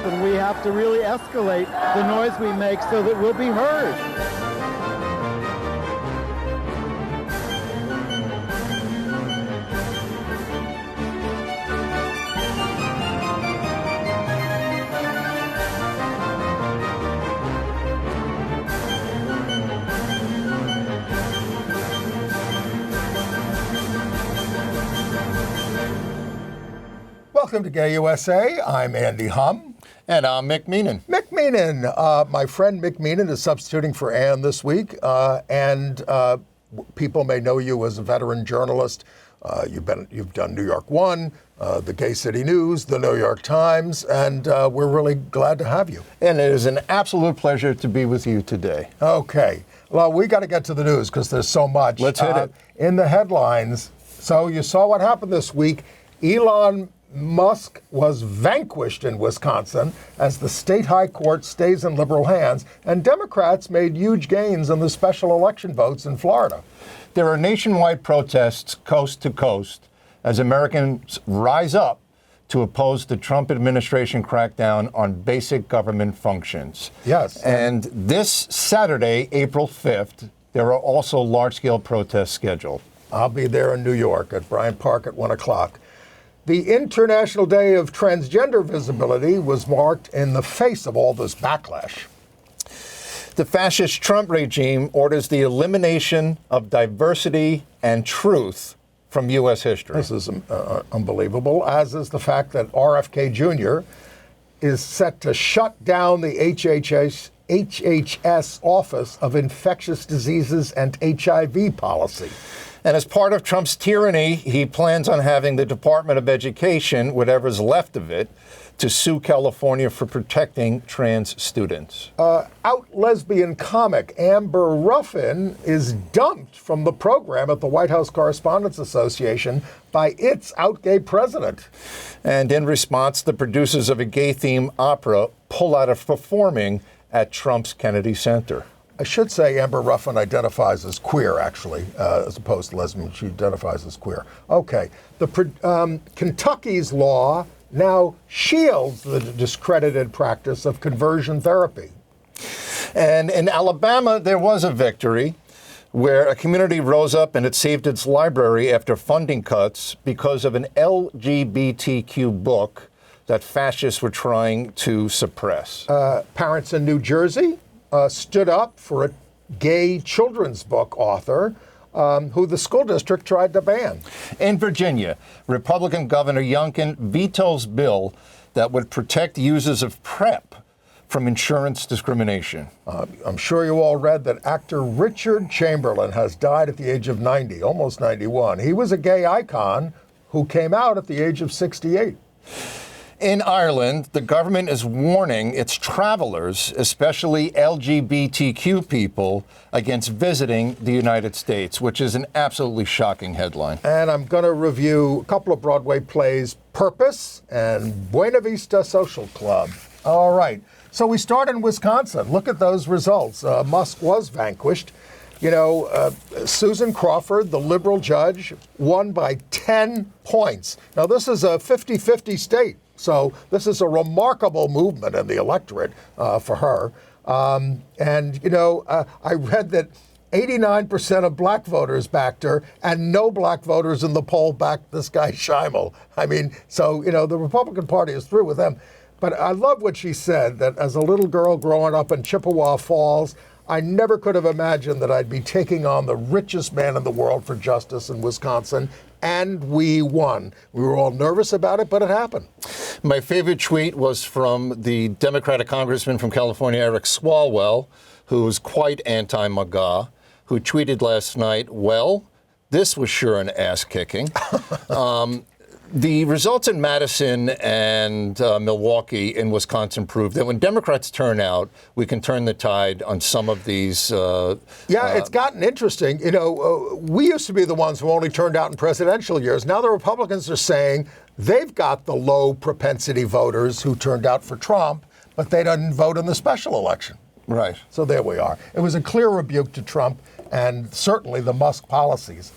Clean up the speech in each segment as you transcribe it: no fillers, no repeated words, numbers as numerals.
and we have to really escalate the noise we make so that we'll be heard. Welcome to Gay USA. I'm Andy Hum. And I'm Mick Meenan. Mick Meenan. My friend Mick Meenan is substituting for Ann this week. People may know you as a veteran journalist. You've done New York One, the Gay City News, the New York Times, and we're really glad to have you. And it is an absolute pleasure to be with you today. Okay. Well, we got to get to the news because there's so much. Let's hit it. In the headlines, so you saw what happened this week. Elon Musk was vanquished in Wisconsin as the state high court stays in liberal hands, and Democrats made huge gains on the special election votes in Florida. There are nationwide protests coast to coast as Americans rise up to oppose the Trump administration crackdown on basic government functions. Yes. And this Saturday, April 5th, there are also large-scale protests scheduled. I'll be there in New York at Bryant Park at 1 o'clock. The International Day of Transgender Visibility was marked in the face of all this backlash. The fascist Trump regime orders the elimination of diversity and truth from U.S. history. This is unbelievable, as is the fact that RFK Jr. is set to shut down the HHS Office of Infectious Diseases and HIV policy. And as part of Trump's tyranny, he plans on having the Department of Education, whatever's left of it, to sue California for protecting trans students. Out lesbian comic Amber Ruffin is dumped from the program at the White House Correspondents Association by its out gay president. And in response, the producers of a gay-themed opera pull out of performing at Trump's Kennedy Center. I should say Amber Ruffin identifies as queer, actually, as opposed to lesbian. She identifies as queer. Okay. Kentucky's law now shields the discredited practice of conversion therapy. And in Alabama, there was a victory where a community rose up and it saved its library after funding cuts because of an LGBTQ book that fascists were trying to suppress. Parents in New Jersey stood up for a gay children's book author who the school district tried to ban. In Virginia, Republican Governor Youngkin vetoes bill that would protect users of PrEP from insurance discrimination. I'm sure you all read that actor Richard Chamberlain has died at the age of 90, almost 91. He was a gay icon who came out at the age of 68. In Ireland, the government is warning its travelers, especially LGBTQ people, against visiting the United States, which is an absolutely shocking headline. And I'm going to review a couple of Broadway plays, Purpose and Buena Vista Social Club. All right. So we start in Wisconsin. Look at those results. Musk was vanquished. You know, Susan Crawford, the liberal judge, won by 10 points. Now, this is a 50-50 state. So this is a remarkable movement in the electorate for her. I read that 89% of black voters backed her, and no black voters in the poll backed this guy Scheimel. I mean, so, the Republican Party is through with them. But I love what she said, that as a little girl growing up in Chippewa Falls, I never could have imagined that I'd be taking on the richest man in the world for justice in Wisconsin, and we won. We were all nervous about it, but it happened. My favorite tweet was from the Democratic congressman from California, Eric Swalwell, who is quite anti-MAGA, who tweeted last night, well, this was sure an ass-kicking. The results in Madison and Milwaukee in Wisconsin prove that when Democrats turn out, we can turn the tide on some of these. It's gotten interesting. We used to be the ones who only turned out in presidential years. Now the Republicans are saying they've got the low propensity voters who turned out for Trump, but they didn't vote in the special election. Right. So there we are. It was a clear rebuke to Trump and certainly the Musk policies.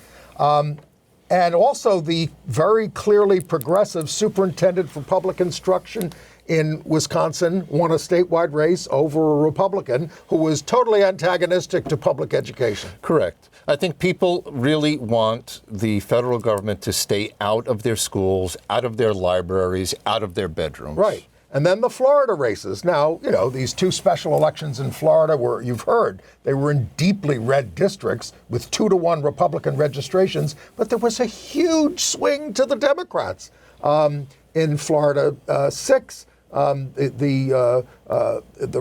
And also the very clearly progressive superintendent for public instruction in Wisconsin won a statewide race over a Republican who was totally antagonistic to public education. Correct. I think people really want the federal government to stay out of their schools, out of their libraries, out of their bedrooms. Right. And then the Florida races. Now, you know, these two special elections in Florida were, you've heard, they were in deeply red districts with 2-to-1 Republican registrations, but there was a huge swing to the Democrats. In Florida 6, the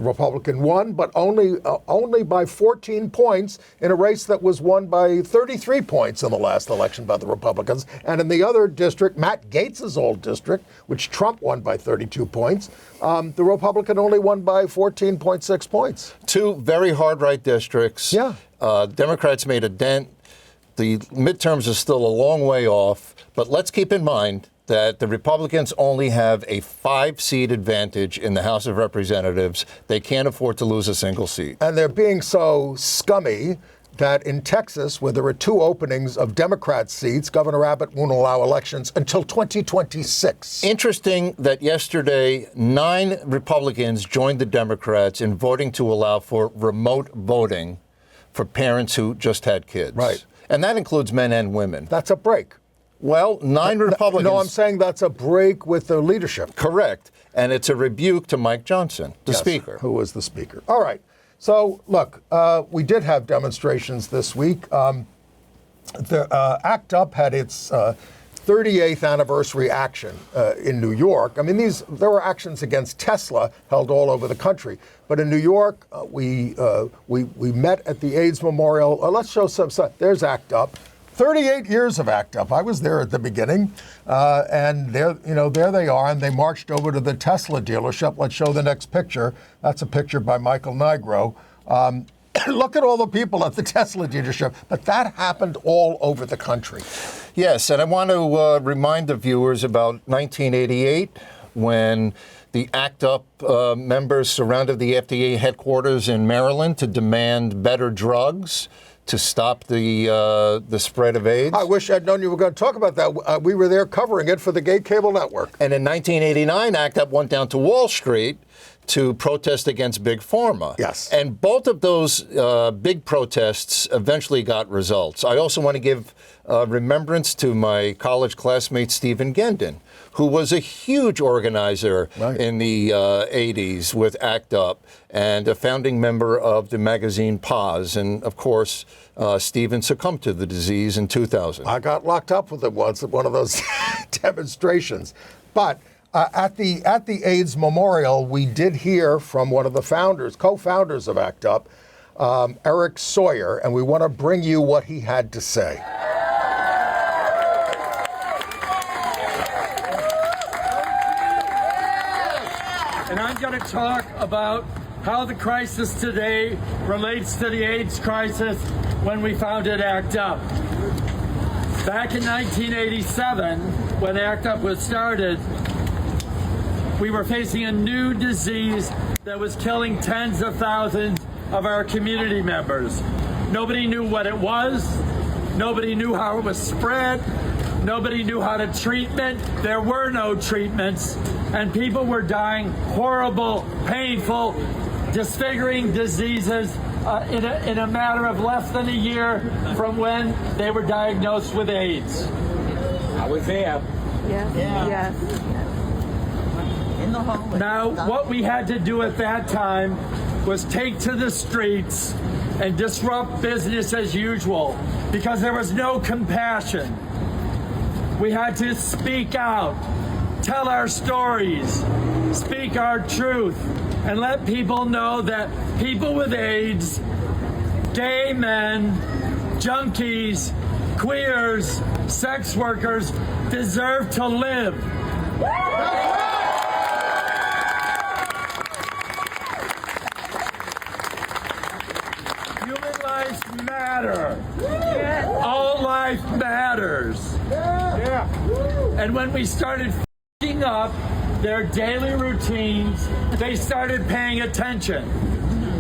Republican won, but only by 14 points in a race that was won by 33 points in the last election by the Republicans. And in the other district, Matt Gaetz's old district, which Trump won by 32 points, the Republican only won by 14.6 points. Two very hard right districts. Yeah. Democrats made a dent. The midterms are still a long way off, but let's keep in mind that the Republicans only have a 5-seat advantage in the House of Representatives. They can't afford to lose a single seat. And they're being so scummy that in Texas, where there are 2 openings of Democrat seats, Governor Abbott won't allow elections until 2026. Interesting that yesterday, 9 Republicans joined the Democrats in voting to allow for remote voting for parents who just had kids. Right. And that includes men and women. That's a break. Well, 9 Republicans. No, I'm saying that's a break with the leadership. Correct. And it's a rebuke to Mike Johnson, the Speaker. Who was the Speaker. All right. So, look, we did have demonstrations this week. The ACT UP had its 38th anniversary action in New York. I mean, there were actions against Tesla held all over the country. But in New York, we met at the AIDS Memorial. Let's show some. There's ACT UP. 38 years of ACT UP. I was there at the beginning, and there they are, and they marched over to the Tesla dealership. Let's show the next picture. That's a picture by Michael Nigro. Look at all the people at the Tesla dealership, but that happened all over the country. Yes, and I want to remind the viewers about 1988 when the ACT UP members surrounded the FDA headquarters in Maryland to demand better drugs to stop the spread of AIDS. I wish I'd known you were going to talk about that. We were there covering it for the Gay Cable Network. And in 1989, ACT UP went down to Wall Street to protest against Big Pharma. Yes. And both of those big protests eventually got results. I also want to give remembrance to my college classmate, Stephen Gendon, who was a huge organizer in the 80s with ACT UP and a founding member of the magazine Pause. And of course, Stephen succumbed to the disease in 2000. I got locked up with it once at one of those demonstrations. But at the AIDS Memorial, we did hear from one of the co-founders of ACT UP, Eric Sawyer, and we want to bring you what he had to say. And I'm going to talk about how the crisis today relates to the AIDS crisis when we founded ACT UP. Back in 1987, when ACT UP was started, we were facing a new disease that was killing tens of thousands of our community members. Nobody knew what it was. Nobody knew how it was spread. Nobody knew how to treatment. There were no treatments, and people were dying horrible, painful, disfiguring diseases in a matter of less than a year from when they were diagnosed with AIDS. I was there. Yes. Yeah. Yes. In the hallway. Now, what we had to do at that time was take to the streets and disrupt business as usual because there was no compassion. We had to speak out, tell our stories, speak our truth, and let people know that people with AIDS, gay men, junkies, queers, sex workers deserve to live. Human lives matter. All life matters. And when we started f***ing up their daily routines, they started paying attention.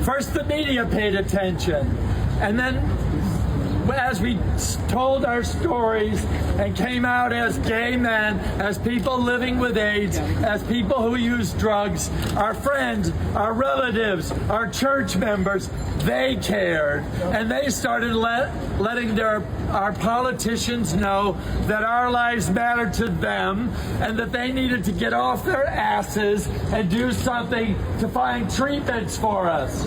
First, the media paid attention, and then as we told our stories and came out as gay men, as people living with AIDS, as people who use drugs, our friends, our relatives, our church members, they cared. And they started letting our politicians know that our lives mattered to them and that they needed to get off their asses and do something to find treatments for us.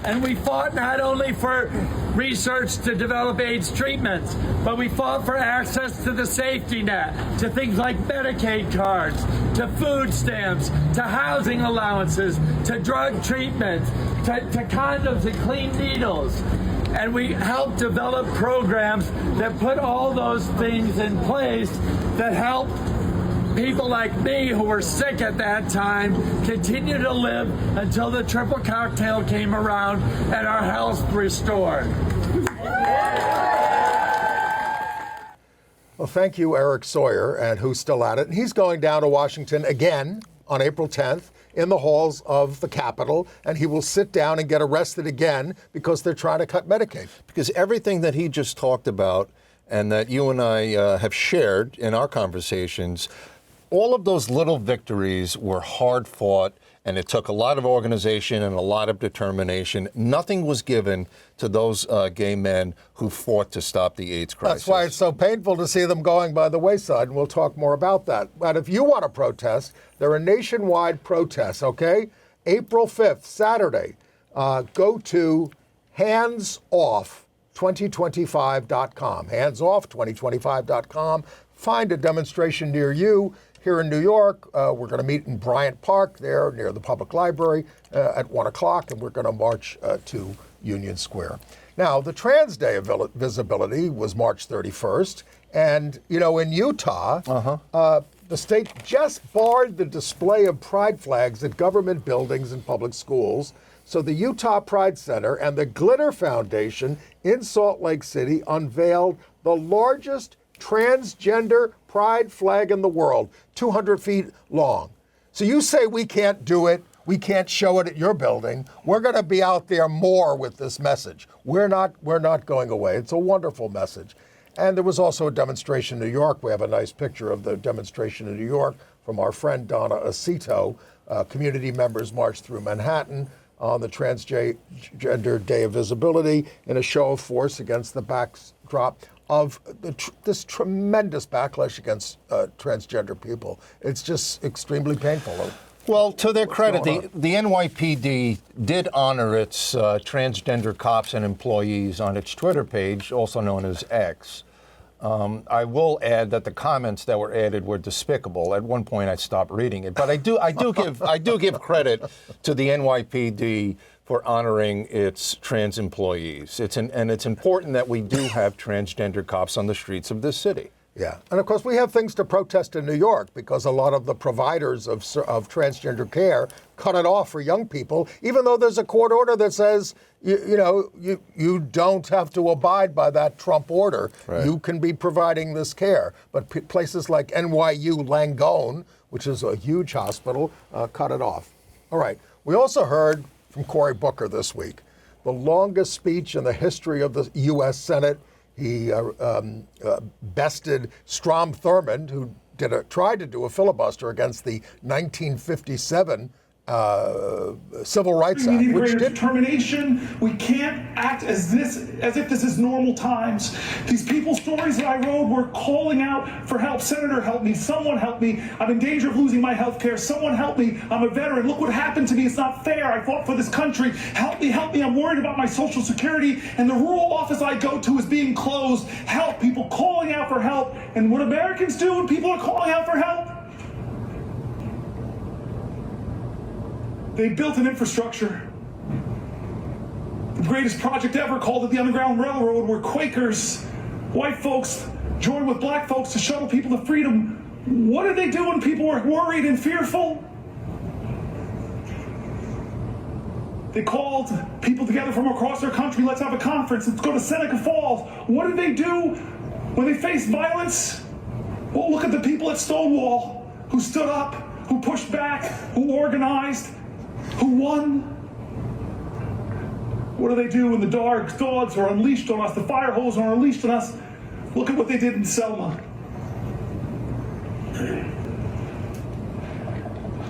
And we fought not only for research to develop AIDS treatments, but we fought for access to the safety net, to things like Medicaid cards, to food stamps, to housing allowances, to drug treatment, to condoms and clean needles. And we helped develop programs that put all those things in place that help people like me who were sick at that time continue to live until the triple cocktail came around and our health restored. Well, thank you, Eric Sawyer, and who's still at it. And he's going down to Washington again on April 10th in the halls of the Capitol, and he will sit down and get arrested again because they're trying to cut Medicaid. Because everything that he just talked about and that you and I have shared in our conversations, all of those little victories were hard fought, and it took a lot of organization and a lot of determination. Nothing was given to those gay men who fought to stop the AIDS crisis. That's why it's so painful to see them going by the wayside, and we'll talk more about that. But if you want to protest, there are nationwide protests, okay? April 5th, Saturday. Go to handsoff2025.com, handsoff2025.com. Find a demonstration near you. Here in New York, we're going to meet in Bryant Park there near the public library at 1 o'clock, and we're going to march to Union Square. Now, the Trans Day of Visibility was March 31st, and, you know, in Utah, the state just barred the display of pride flags at government buildings and public schools. So the Utah Pride Center and the Glitter Foundation in Salt Lake City unveiled the largest transgender pride flag in the world, 200 feet long. So you say we can't do it, we can't show it at your building. We're going to be out there more with this message. We're not going away. It's a wonderful message. And there was also a demonstration in New York. We have a nice picture of the demonstration in New York from our friend Donna Acito. Community members marched through Manhattan on the Transgender Day of Visibility in a show of force against the backdrop of this tremendous backlash against transgender people. It's just extremely painful. Well, to their credit, the NYPD did honor its transgender cops and employees on its Twitter page, also known as X. I will add that the comments that were added were despicable. At one point, I stopped reading it, but I do give credit to the NYPD for honoring its trans employees. It's important that we do have transgender cops on the streets of this city. Yeah, and of course we have things to protest in New York because a lot of the providers of transgender care cut it off for young people, even though there's a court order that says you don't have to abide by that Trump order. Right. You can be providing this care, but places like NYU Langone, which is a huge hospital, cut it off. All right, we also heard from Cory Booker this week, the longest speech in the history of the U.S. Senate. He bested Strom Thurmond, who tried to do a filibuster against the 1957 Civil Rights Act, which did determination. We can't act as if this is normal times. These people's stories that I wrote were calling out for help. Senator, help me. Someone help me. I'm in danger of losing my health care. Someone help me. I'm a veteran. Look what happened to me. It's not fair. I fought for this country. Help me. Help me. I'm worried about my Social Security, and the rural office I go to is being closed. Help. People calling out for help. And what Americans do when people are calling out for help? They built an infrastructure. The greatest project ever, called it the Underground Railroad, where Quakers, white folks, joined with black folks to shuttle people to freedom. What did they do when people were worried and fearful? They called people together from across their country. Let's have a conference. Let's go to Seneca Falls. What did they do when they faced violence? Well, look at the people at Stonewall who stood up, who pushed back, who organized, who won. What do they do when the dark thoughts are unleashed on us, the fire hose are unleashed on us? Look at what they did in Selma.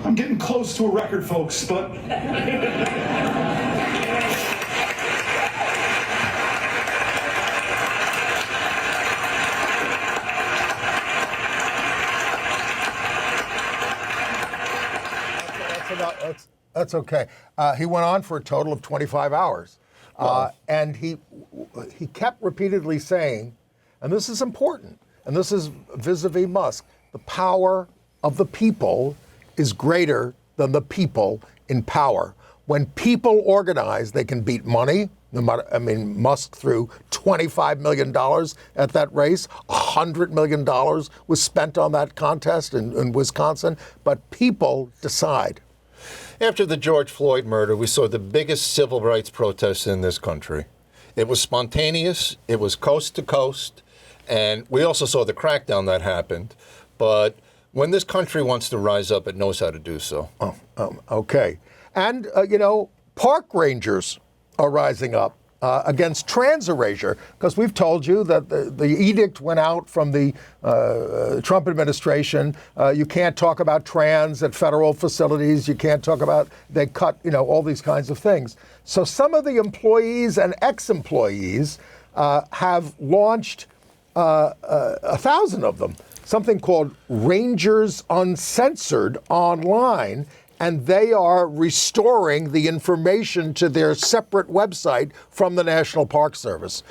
I'm getting close to a record, folks, but That's okay. He went on for a total of 25 hours. And he kept repeatedly saying, and this is important, and this is vis-a-vis Musk, the power of the people is greater than the people in power. When people organize, they can beat money. No matter, I mean, Musk threw $25 million at that race. $100 million was spent on that contest in Wisconsin. But people decide. After the George Floyd murder, we saw the biggest civil rights protests in this country. It was spontaneous, it was coast to coast, and we also saw the crackdown that happened. But when this country wants to rise up, it knows how to do so. Okay. And, park rangers are rising up against trans erasure, because we've told you that the edict went out from the Trump administration. You can't talk about trans at federal facilities. You can't talk about, they cut, all these kinds of things. So some of the employees and ex-employees have launched 1,000 of them, something called Rangers Uncensored online. And they are restoring the information to their separate website from the National Park Service.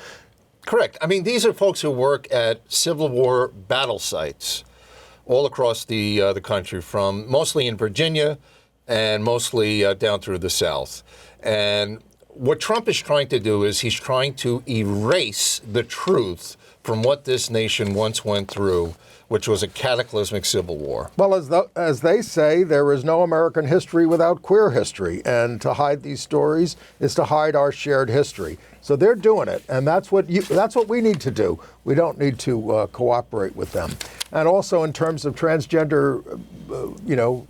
Correct. I mean, these are folks who work at Civil War battle sites all across the country, from mostly in Virginia and mostly down through the South. And what Trump is trying to do is he's trying to erase the truth from what this nation once went through, which was a cataclysmic civil war. Well, as they say, there is no American history without queer history, and to hide these stories is to hide our shared history. So they're doing it, and that's what we need to do. We don't need to cooperate with them. And also, in terms of transgender,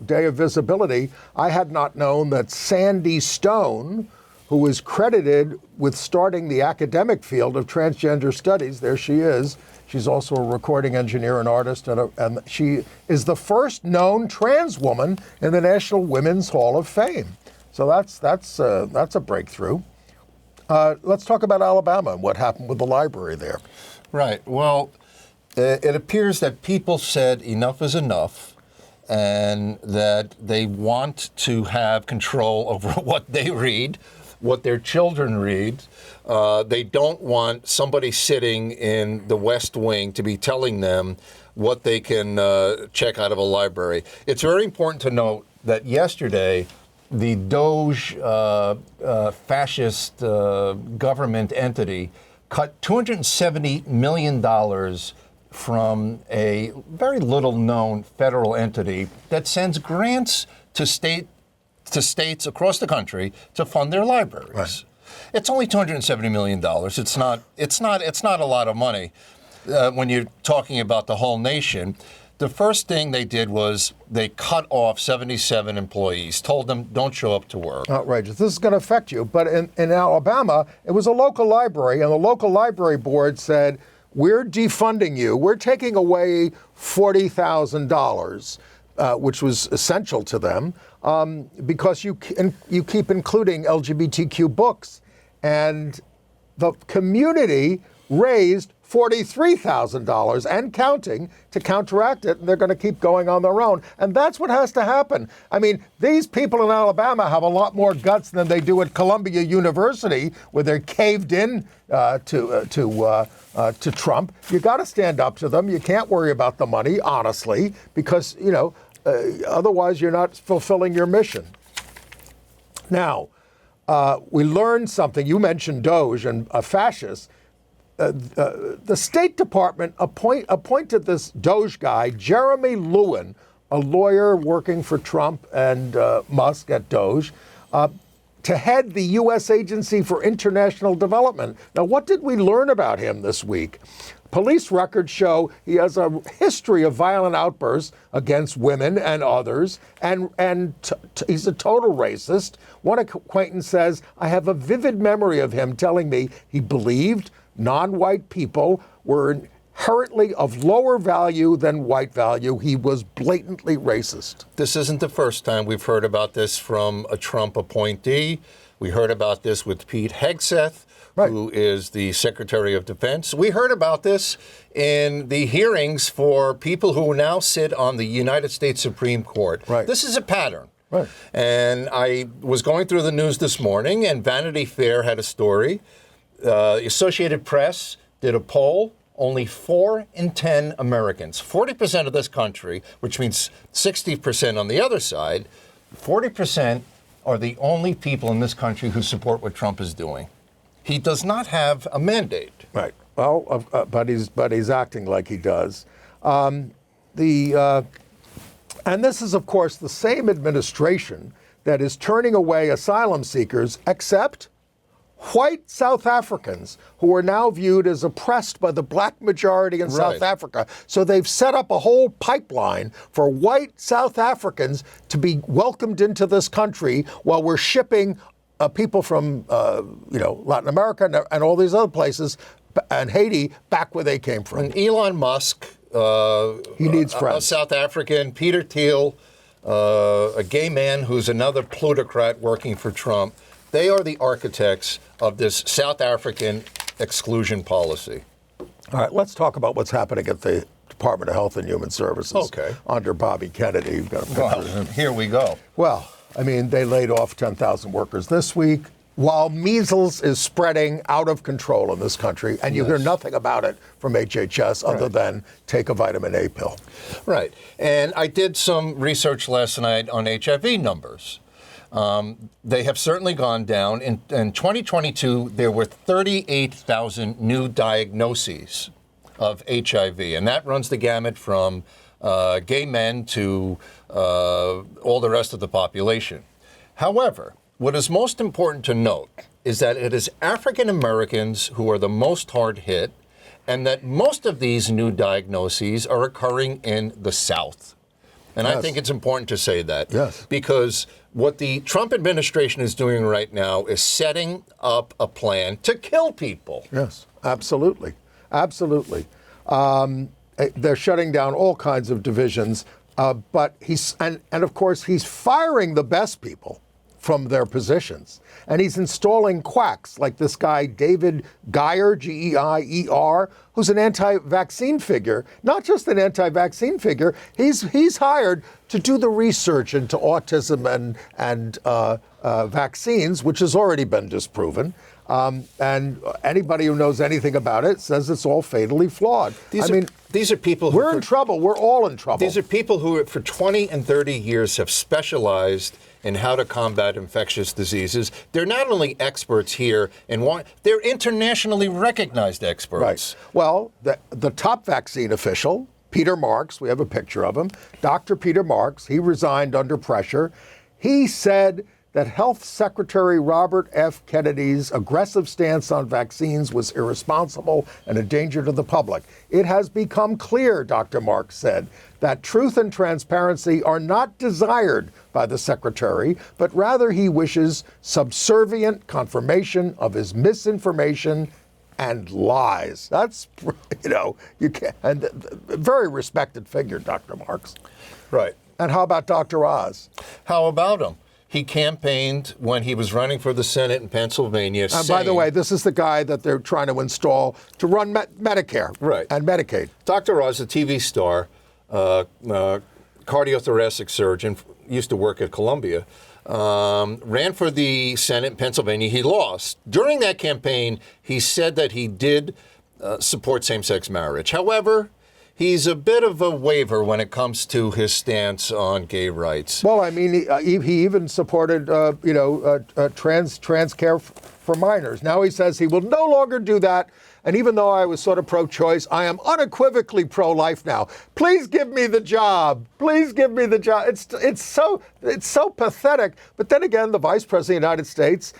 day of visibility, I had not known that Sandy Stone, who is credited with starting the academic field of transgender studies, there she is. She's also a recording engineer and artist, and she is the first known trans woman in the National Women's Hall of Fame. So that's a breakthrough. Let's talk about Alabama and what happened with the library there. Right. Well, it appears that people said enough is enough, and that they want to have control over what they read, what their children read. They don't want somebody sitting in the West Wing to be telling them what they can check out of a library. It's very important to note that yesterday, the Doge fascist government entity cut $270 million from a very little-known federal entity that sends grants to states across the country to fund their libraries. Right. It's only $270 million. It's not a lot of money when you're talking about the whole nation. The first thing they did was they cut off 77 employees, told them don't show up to work. Outrageous. This is going to affect you. But in Alabama, it was a local library, and the local library board said, we're defunding you. We're taking away $40,000, which was essential to them, because you keep including LGBTQ books. And the community raised $43,000 and counting to counteract it, and they're going to keep going on their own. And that's what has to happen. I mean, these people in Alabama have a lot more guts than they do at Columbia University, where they're caved in to Trump. You got to stand up to them. You can't worry about the money, honestly, because otherwise you're not fulfilling your mission. Now, we learned something. You mentioned Doge and fascists. The State Department appointed this Doge guy, Jeremy Lewin, a lawyer working for Trump and Musk at Doge, to head the U.S. Agency for International Development. Now, what did we learn about him this week? Police records show he has a history of violent outbursts against women and others, and he's a total racist. One acquaintance says, I have a vivid memory of him telling me he believed non-white people were inherently of lower value than white value. He was blatantly racist. This isn't the first time we've heard about this from a Trump appointee. We heard about this with Pete Hegseth, right, who is the Secretary of Defense. We heard about this in the hearings for people who now sit on the United States Supreme Court. Right. This is a pattern. Right. And I was going through the news this morning, and Vanity Fair had a story. The Associated Press did a poll. Only 4 in 10 Americans, 40% of this country, which means 60% on the other side, 40% are the only people in this country who support what Trump is doing. He does not have a mandate. Right. Well, but he's acting like he does. And this is, of course, the same administration that is turning away asylum seekers, except white South Africans who are now viewed as oppressed by the black majority in South Africa. So they've set up a whole pipeline for white South Africans to be welcomed into this country while we're shipping people from, Latin America and all these other places and Haiti back where they came from. And Elon Musk, he needs friends. A South African, Peter Thiel, a gay man who's another plutocrat working for Trump. They are the architects of this South African exclusion policy. All right, let's talk about what's happening at the Department of Health and Human Services under Bobby Kennedy. You've got a picture of him. Here we go. Well, I mean, they laid off 10,000 workers this week, while measles is spreading out of control in this country, and you hear nothing about it from HHS other than take a vitamin A pill. Right. And I did some research last night on HIV numbers. They have certainly gone down. In 2022, there were 38,000 new diagnoses of HIV, and that runs the gamut from gay men to all the rest of the population. However, what is most important to note is that it is African Americans who are the most hard hit, and that most of these new diagnoses are occurring in the South. And I think it's important to say that. Because what the Trump administration is doing right now is setting up a plan to kill people. Yes, absolutely. Absolutely. They're shutting down all kinds of divisions, but and of course, he's firing the best people from their positions. And he's installing quacks like this guy, David Geyer, Geier, who's an anti-vaccine figure. Not just an anti-vaccine figure, he's hired to do the research into autism and vaccines, which has already been disproven. And anybody who knows anything about it says it's all fatally flawed. These are people who... We're in trouble. We're all in trouble. These are people who, for 20 and 30 years, have specialized in how to combat infectious diseases. They're not only experts here they're internationally recognized experts. Right. Well, the top vaccine official, Peter Marks, we have a picture of him, Dr. Peter Marks, he resigned under pressure. He said that Health Secretary Robert F. Kennedy's aggressive stance on vaccines was irresponsible and a danger to the public. It has become clear, Dr. Marks said, that truth and transparency are not desired by the secretary, but rather he wishes subservient confirmation of his misinformation and lies. That's, you can't, and very respected figure, Dr. Marks. Right. And how about Dr. Oz? How about him? He campaigned when he was running for the Senate in Pennsylvania. And by the way, this is the guy that they're trying to install to run Medicare and Medicaid. Dr. Oz, a TV star, cardiothoracic surgeon, used to work at Columbia, ran for the Senate in Pennsylvania. He lost. During that campaign, he said that he did support same-sex marriage. However, he's a bit of a waver when it comes to his stance on gay rights. Well, I mean, he even supported, trans care for minors. Now he says he will no longer do that. And even though I was sort of pro-choice, I am unequivocally pro-life now. Please give me the job. Please give me the job. It's so pathetic. But then again, the Vice President of the United States,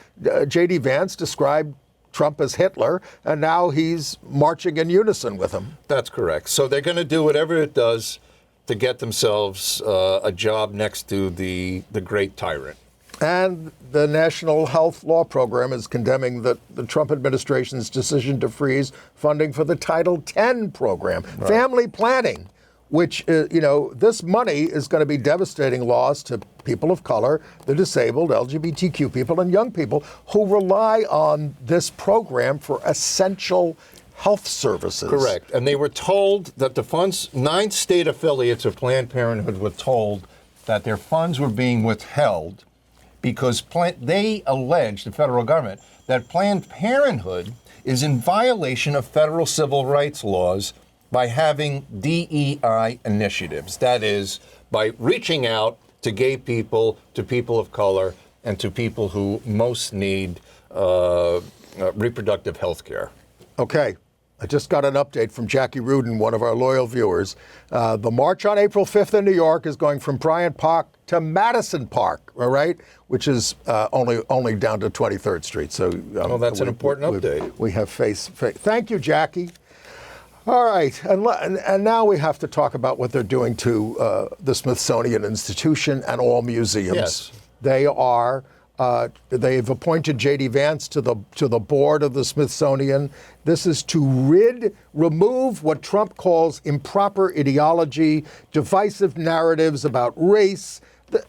J.D. Vance, described Trump as Hitler, and now he's marching in unison with him. That's correct. So they're going to do whatever it does to get themselves a job next to the great tyrant. And the National Health Law Program is condemning the Trump administration's decision to freeze funding for the Title X program, family planning, which, this money is going to be devastating loss to people of color, the disabled, LGBTQ people, and young people who rely on this program for essential health services. Correct. And they were told that the funds, 9 state affiliates of Planned Parenthood were told that their funds were being withheld because they allege, the federal government, that Planned Parenthood is in violation of federal civil rights laws by having DEI initiatives. That is, by reaching out to gay people, to people of color, and to people who most need reproductive health care. Okay. I just got an update from Jackie Rudin, one of our loyal viewers. The march on April 5th in New York is going from Bryant Park to Madison Park, all right, which is only down to 23rd Street. So, well, that's an important update. We have face. Thank you, Jackie. All right, and now we have to talk about what they're doing to the Smithsonian Institution and all museums. Yes. They are. They've appointed J.D. Vance to the board of the Smithsonian. This is to remove what Trump calls improper ideology, divisive narratives about race.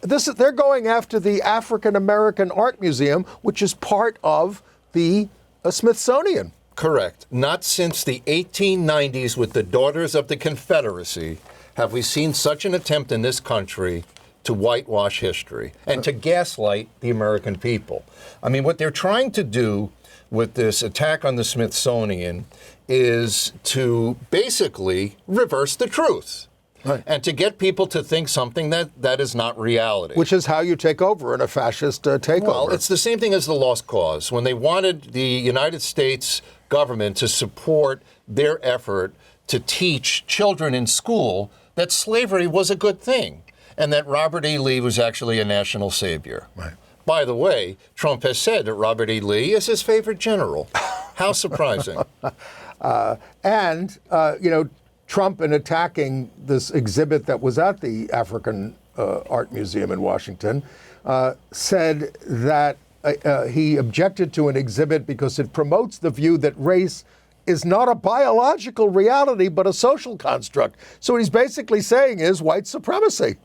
They're going after the African American Art Museum, which is part of the Smithsonian. Correct. Not since the 1890s with the Daughters of the Confederacy have we seen such an attempt in this country to whitewash history and to gaslight the American people. I mean, what they're trying to do with this attack on the Smithsonian is to basically reverse the truth. Right. And to get people to think something that is not reality. Which is how you take over in a fascist takeover. Well, it's the same thing as the Lost Cause. When they wanted the United States government to support their effort to teach children in school that slavery was a good thing and that Robert E. Lee was actually a national savior. Right. By the way, Trump has said that Robert E. Lee is his favorite general. How surprising. Trump, in attacking this exhibit that was at the African Art Museum in Washington, said that he objected to an exhibit because it promotes the view that race is not a biological reality, but a social construct. So what he's basically saying is white supremacy.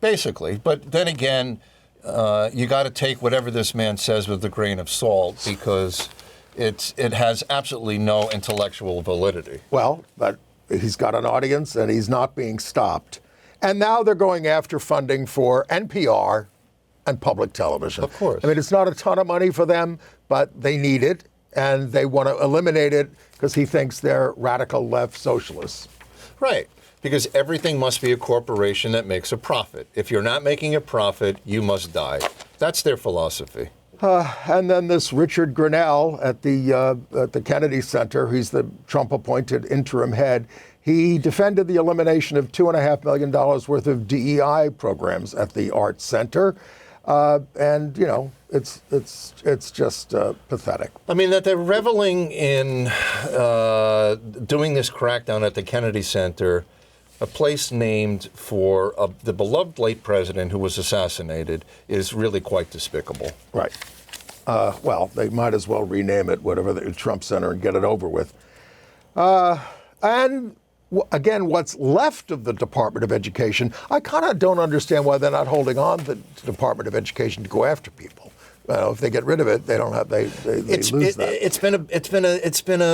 Basically. But then again, you got to take whatever this man says with a grain of salt because it has absolutely no intellectual validity. Well, but he's got an audience and he's not being stopped. And now they're going after funding for NPR and public television. Of course. I mean, it's not a ton of money for them, but they need it and they want to eliminate it because he thinks they're radical left socialists. Right. Because everything must be a corporation that makes a profit. If you're not making a profit, you must die. That's their philosophy. And then this Richard Grinnell at the Kennedy Center, he's the Trump-appointed interim head. He defended the elimination of $2.5 million worth of DEI programs at the Arts Center. And, you know, it's just pathetic. I mean, that they're reveling in doing this crackdown at the Kennedy Center, a place named for the beloved late president who was assassinated, is really quite despicable. Right. Well, they might as well rename it whatever the Trump Center and get it over with. And again, what's left of the Department of Education, I kind of don't understand why they're not holding on to the Department of Education to go after people. If they get rid of it, they don't have they lose that. It's been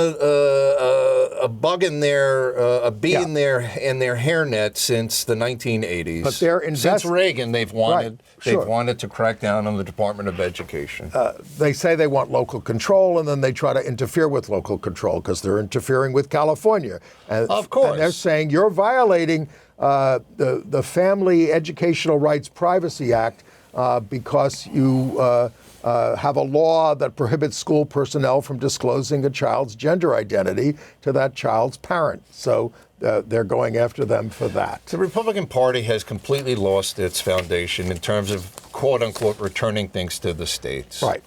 a bug in their, a bee in their hairnet since the 1980s. But they're since Reagan, they've wanted sure. they've wanted to crack down on the Department of Education. They say they want local control, and then they try to interfere with local control because they're interfering with California. And, of course. And they're saying you're violating the Family Educational Rights Privacy Act because you have a law that prohibits school personnel from disclosing a child's gender identity to that child's parent. So they're going after them for that. The Republican Party has completely lost its foundation in terms of, quote unquote, returning things to the states. Right.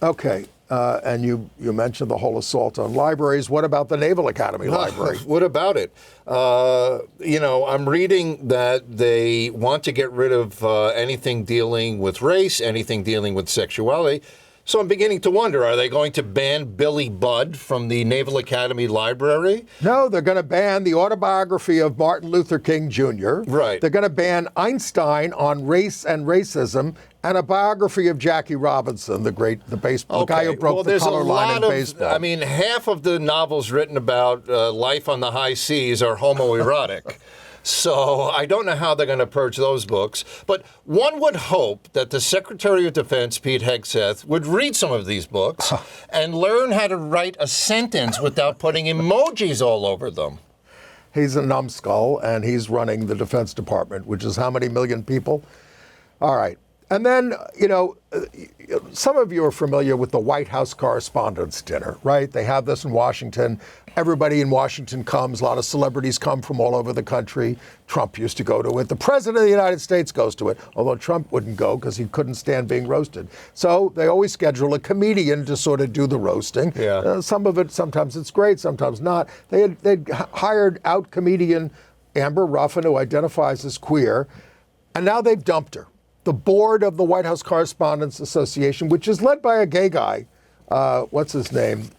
Okay. And you mentioned the whole assault on libraries. What about the Naval Academy Library? What about it? I'm reading that they want to get rid of anything dealing with race, anything dealing with sexuality. So I'm beginning to wonder, are they going to ban Billy Budd from the Naval Academy Library? No, they're going to ban the autobiography of Martin Luther King Jr. Right. They're going to ban Einstein on race and racism, and a biography of Jackie Robinson, the baseball guy who broke the color line in baseball. I mean, half of the novels written about life on the high seas are homoerotic. So I don't know how they're going to purge those books. But one would hope that the Secretary of Defense, Pete Hegseth, would read some of these books and learn how to write a sentence without putting emojis all over them. He's a numbskull, and he's running the Defense Department, which is how many million people? All right. And then, some of you are familiar with the White House Correspondents' Dinner, right? They have this in Washington. Everybody in Washington comes. A lot of celebrities come from all over the country. Trump used to go to it. The President of the United States goes to it, although Trump wouldn't go because he couldn't stand being roasted. So they always schedule a comedian to sort of do the roasting. Yeah. Some of it, sometimes it's great, sometimes not. They'd hired out comedian Amber Ruffin, who identifies as queer, and now they've dumped her. The board of the White House Correspondents Association, which is led by a gay guy, what's his name?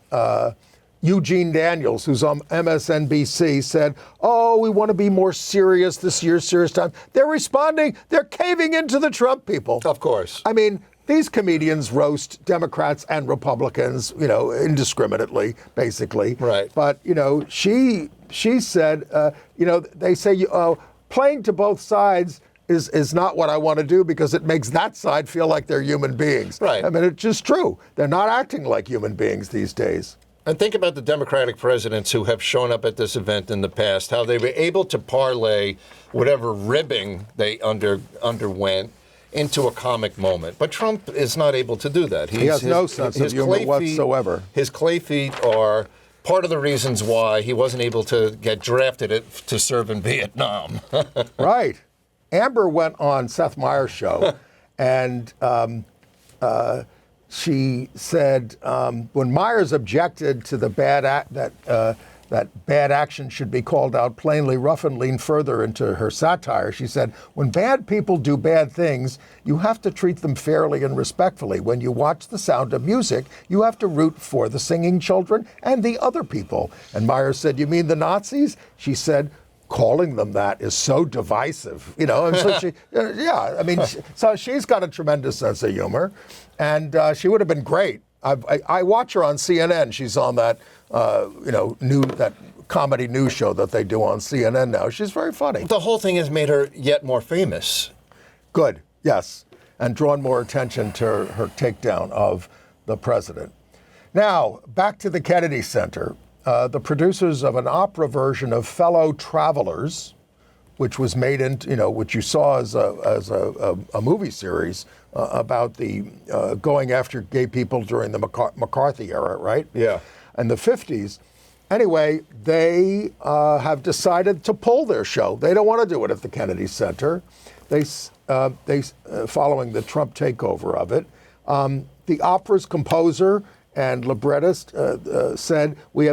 Eugene Daniels, who's on MSNBC, said, we want to be more serious this year's serious time. They're responding. They're caving into the Trump people. Of course. I mean, these comedians roast Democrats and Republicans, indiscriminately, basically. Right. But, she said, they say playing to both sides is not what I want to do because it makes that side feel like they're human beings. Right. I mean, it's just true. They're not acting like human beings these days. And think about the Democratic presidents who have shown up at this event in the past, how they were able to parlay whatever ribbing they underwent into a comic moment. But Trump is not able to do that. He has no sense of humor whatsoever. His clay feet are part of the reasons why he wasn't able to get drafted to serve in Vietnam. Right. Amber went on Seth Meyers' show, and she said when Myers objected to the that bad action should be called out plainly, Ruffin leaned further into her satire. She said, when bad people do bad things, you have to treat them fairly and respectfully. When you watch The Sound of Music, you have to root for the singing children and the other people. And Myers said, you mean the Nazis? She said, calling them that is so divisive, And so so she's got a tremendous sense of humor, and she would have been great. I watch her on CNN. She's on that, that comedy news show that they do on CNN now. She's very funny. The whole thing has made her yet more famous. Good, yes, and drawn more attention to her takedown of the president. Now, back to the Kennedy Center. The producers of an opera version of Fellow Travelers, which was made into, which you saw as a movie series about the going after gay people during the McCarthy era, right? Yeah. In the 50s. Anyway, they have decided to pull their show. They don't want to do it at the Kennedy Center. They following the Trump takeover of it. The opera's composer and librettist said, we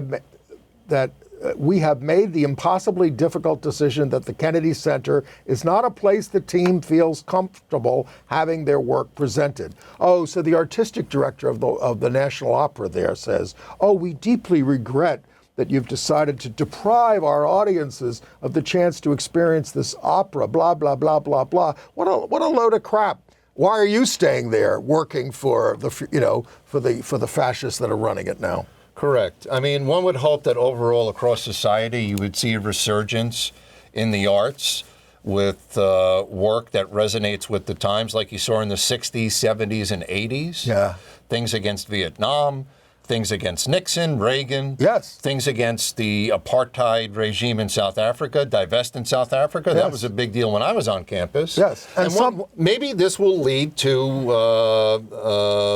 have made the impossibly difficult decision that the Kennedy Center is not a place the team feels comfortable having their work presented. So the artistic director of the National Opera there says, we deeply regret that you've decided to deprive our audiences of the chance to experience this opera, blah, blah, blah, blah, blah. What a load of crap. Why are you staying there working for the fascists that are running it now? Correct. I mean, one would hope that overall across society you would see a resurgence in the arts with work that resonates with the times, like you saw in the 60s, 70s, and 80s. Yeah. Things against Vietnam, things against Nixon, Reagan. Yes. Things against the apartheid regime in South Africa, divest in South Africa. Yes. That was a big deal when I was on campus. Yes. And maybe this will lead to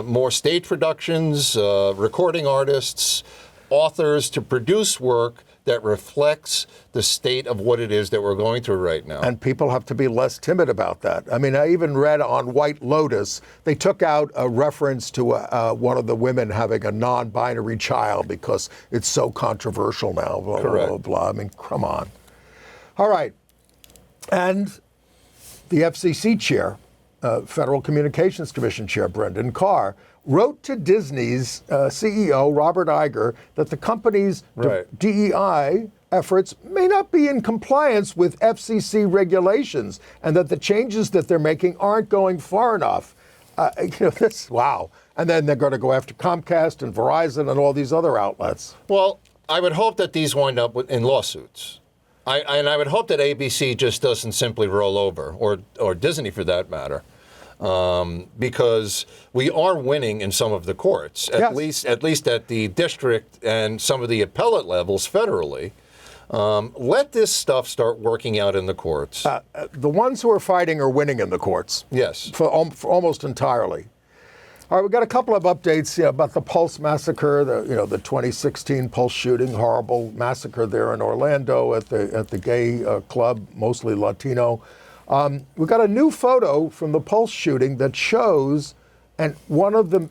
more stage productions, recording artists, authors to produce work that reflects the state of what it is that we're going through right now. And people have to be less timid about that. I mean, I even read on White Lotus, they took out a reference to one of the women having a non-binary child because it's so controversial now, blah, Correct. blah, blah. I mean, come on. All right. And the FCC chair, Federal Communications Commission chair, Brendan Carr, wrote to Disney's CEO, Robert Iger, that the company's DEI efforts may not be in compliance with FCC regulations and that the changes that they're making aren't going far enough. Wow. And then they're going to go after Comcast and Verizon and all these other outlets. Well, I would hope that these wind up in lawsuits. And I would hope that ABC just doesn't simply roll over, or Disney for that matter. Because we are winning in some of the courts, at least at the district and some of the appellate levels federally. Let this stuff start working out in the courts. The ones who are fighting are winning in the courts. Yes. For almost entirely. All right, we've got a couple of updates about the Pulse massacre, the 2016 Pulse shooting, horrible massacre there in Orlando at the gay club, mostly Latino. We've got a new photo from the Pulse shooting that shows, and one of the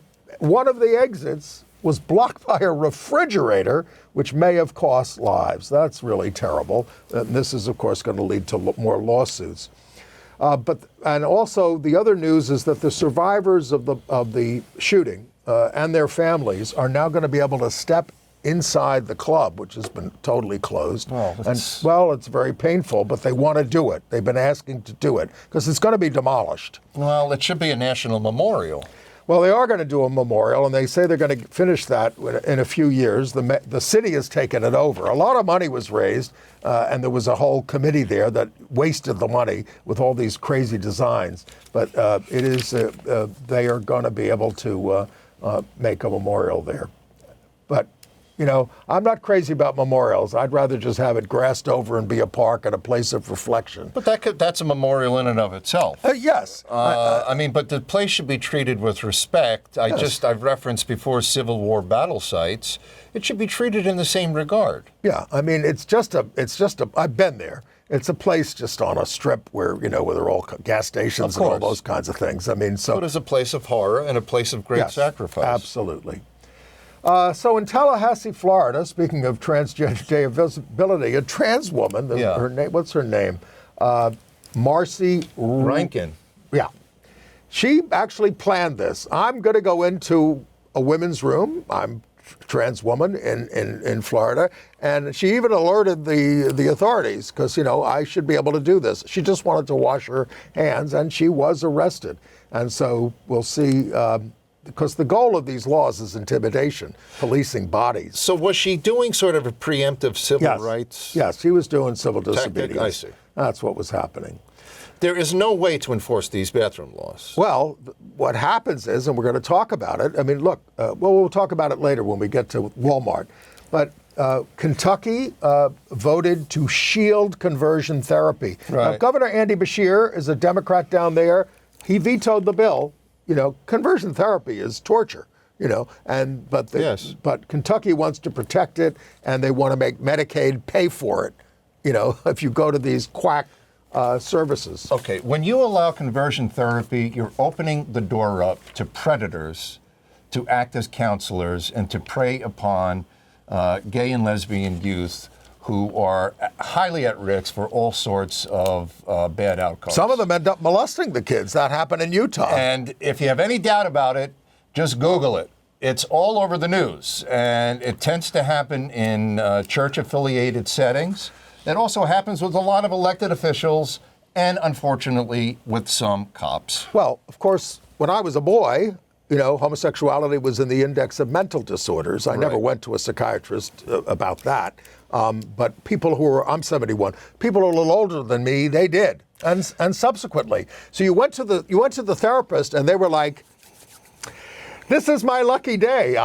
exits was blocked by a refrigerator, which may have cost lives. That's really terrible. And this is, of course, going to lead to more lawsuits. And also the other news is that the survivors of the shooting and their families are now going to be able to step inside the club, which has been totally closed. It's very painful, but they want to do it. They've been asking to do it because it's going to be demolished. Well, it should be a national memorial. Well, they are going to do a memorial, and they say they're going to finish that in a few years. The city has taken it over. A lot of money was raised, and there was a whole committee there that wasted the money with all these crazy designs. But they are going to be able to make a memorial there. But I'm not crazy about memorials. I'd rather just have it grassed over and be a park and a place of reflection. But that's a memorial in and of itself. Yes. But the place should be treated with respect. I've referenced before Civil War battle sites. It should be treated in the same regard. Yeah, I mean, I've been there. It's a place just on a strip where there are all gas stations and all those kinds of things. I mean, so. It is a place of horror and a place of great sacrifice. Absolutely. So in Tallahassee, Florida, speaking of transgender day of visibility, a trans woman, her name, what's her name? Marcy Rankin. Yeah. She actually planned this. I'm going to go into a women's room. I'm a trans woman in Florida. And she even alerted the authorities because, I should be able to do this. She just wanted to wash her hands, and she was arrested. And so we'll see. Because the goal of these laws is intimidation, policing bodies. So was she doing sort of a preemptive civil rights? Yes, she was doing civil disobedience. I see. That's what was happening. There is no way to enforce these bathroom laws. Well, what happens is, and we're going to talk about it. I mean, look, we'll talk about it later when we get to Walmart. But Kentucky voted to shield conversion therapy. Right. Now, Governor Andy Beshear is a Democrat down there. He vetoed the bill. Conversion therapy is torture, but Kentucky wants to protect it, and they want to make Medicaid pay for it, if you go to these quack services. Okay, when you allow conversion therapy, you're opening the door up to predators to act as counselors and to prey upon gay and lesbian youth who are highly at risk for all sorts of bad outcomes. Some of them end up molesting the kids. That happened in Utah. And if you have any doubt about it, just Google it. It's all over the news. And it tends to happen in church-affiliated settings. It also happens with a lot of elected officials and, unfortunately, with some cops. Well, of course, when I was a boy, homosexuality was in the index of mental disorders. I never Right. went to a psychiatrist about that. But people who are, I'm 71, people who are a little older than me, they did. And subsequently. So you went to the therapist and they were like, this is my lucky day.